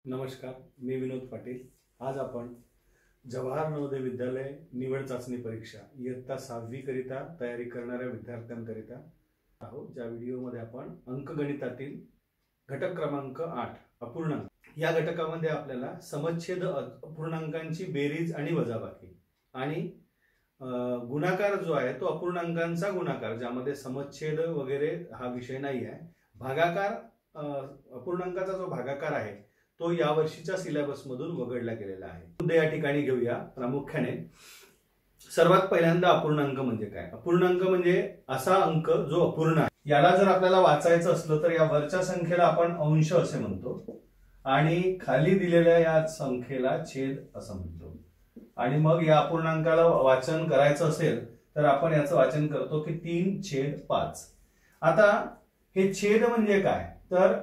नमस्कार, मी विनोद पाटील। आज आपण जवाहर नवोदय विद्यालय निवड चाचणी परीक्षा इयत्ता 6वी करिता तयारी करणाऱ्या विद्यार्थ्यांकरिता आहोत। ज्या व्हिडिओमध्ये आपण अंकगणितातील घटक क्रमांक 8 अपूर्णांक या घटकामध्ये आपल्याला समच्छेद अपूर्णांकांची बेरीज आणि वजाबाकी आणि गुणाकार जो आहे तो अपूर्णांकांचा गुणाकार, ज्यामध्ये समच्छेद वगैरे हा विषय नाही आहे। भागाकार, अपूर्णांकाचा जो भागाकार आहे तो या वर्षीच्या सिलेबस मधून वगळला गेलेला आहे। मुद्दे या ठिकाणी घेऊया। प्रामुख्याने सर्वात पहिल्यांदा अपूर्णांक म्हणजे काय? अपूर्णांक म्हणजे असा अंक जो अपूर्ण आहे। याला जर आपल्याला वाचायचं असलं तर या वरच्या संख्येला आपण अंश असे म्हणतो आणि खाली दिलेल्या या संख्येला छेद असं म्हणतो। आणि मग या अपूर्णांकाला वाचन करायचं असेल तर आपण याचं वाचन करतो की 3/5। आता हे छेद म्हणजे काय? तर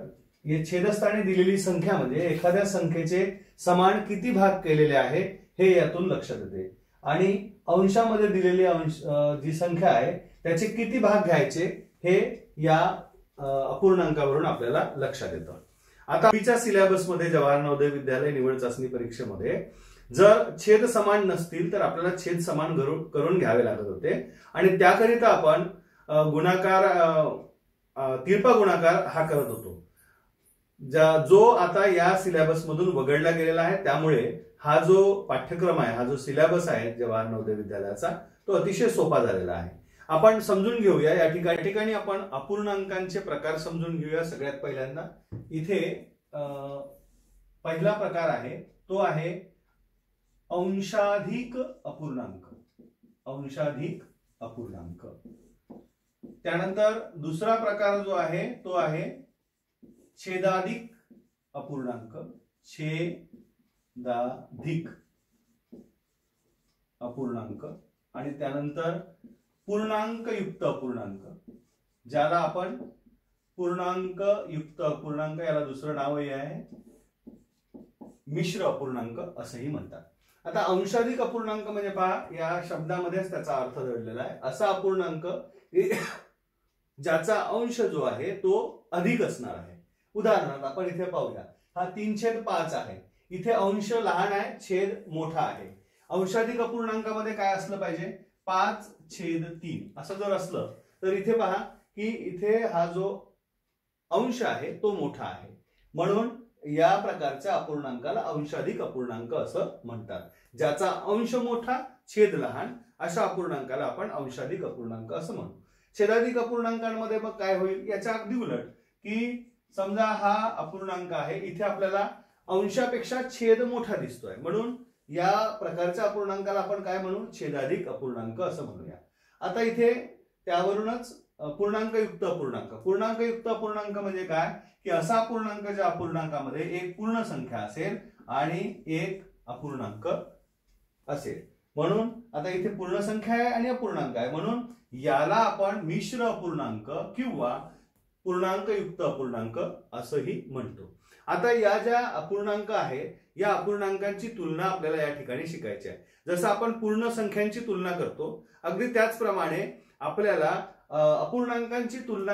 हे छेदस्थानी दिलेली संख्या म्हणजे एखाद्या संख्येचे समान किती भाग केलेले आहे हे यातून लक्षात येते। आणि अंशामध्ये दिलेली जी संख्या आहे त्याचे किती भाग घ्यायचे हे या अपूर्णांकावरून आपल्याला लक्षात येतं। आता आधीच्या सिलेबस मध्ये जवाहर नवोदय विद्यालय निवड चाचणी परीक्षेमध्ये जर छेद समान नसतील तर आपल्याला छेद समान करून घ्यावे लागत होते आणि त्याकरिता आपण गुणाकार, तिरपा गुणाकार हा करत होतो, जो आता या सिलेबस मधून वगळला गेलेला आहे। त्यामुळे हा जो पाठ्यक्रम आहे, हा जो सिलेबस आहे जवाहर नवोदय विद्यालयाचा, तो अतिशय सोपा झालेला आहे। आपण समजून घेऊया। या ठिकाणी आपण अपूर्णांकांचे प्रकार समजून घेऊया। सगळ्यात पहिल्यांदा इथे पहिला प्रकार आहे तो आहे अंशाधिक अपूर्णांक। अंशाधिक अपूर्णांक। त्यानंतर दुसरा प्रकार जो आहे तो आहे छेदाधिक अपूर्णांक। छेदाधिक अपूर्णांक। आणि त्यानंतर पूर्णांक युक्त अपूर्णांक, ज्याला आपण पूर्णांक युक्त अपूर्णांक, याला दुसरं नावही आहे मिश्र अपूर्णांक असंही म्हणतात। आता अंशाधिक अपूर्णांक म्हणजे पहा, या शब्दामध्येच त्याचा अर्थ दडलेला आहे। असा अपूर्णांक ज्याचा अंश जो आहे तो अधिक असणार आहे। उदाहरणार्थ आपण इथे पाहूया, हा 3/5 आहे। इथे अंश लहान आहे, छेद मोठा आहे। अंशाधिक अपूर्णांकामध्ये काय असलं पाहिजे? 5/3 असं जर असलं तर इथे पहा की इथे हा जो अंश आहे तो मोठा आहे, म्हणून या प्रकारच्या अपूर्णांकाला अंशाधिक अपूर्णांक असं म्हणतात। ज्याचा अंश मोठा छेद लहान अशा अपूर्णांकाला आपण अंशाधिक अपूर्णांक असं म्हणू। छेदाधिक अपूर्णांकांमध्ये मग काय होईल? याच्या अगदी उलट, की समजा हा अपूर्णांक आहे, इथे आपल्याला अंशापेक्षा छेद मोठा दिसतोय, म्हणून या प्रकारच्या अपूर्णांकाला आपण काय म्हणू? छेदाधिक अपूर्णांक असं म्हणूया। आता इथे त्यावरूनच पूर्णांकयुक्त अपूर्णांक। पूर्णांकयुक्त अपूर्णांक म्हणजे काय? की असा अपूर्णांक ज्या अपूर्णांकामध्ये एक पूर्ण संख्या असेल आणि एक अपूर्णांक असेल। म्हणून आता इथे पूर्ण संख्या आहे आणि अपूर्णांक आहे, म्हणून याला आपण मिश्र अपूर्णांक किंवा पूर्णांकयुक्त अपूर्णांक असंही म्हणतो। आता या ज्या अपूर्णांक आहे या अपूर्णांकांची तुलना आपल्याला या ठिकाणी शिकायची आहे। जसं आपण पूर्ण संख्यांची तुलना करतो, अगदी त्याचप्रमाणे आपल्याला अपूर्णांकांची तुलना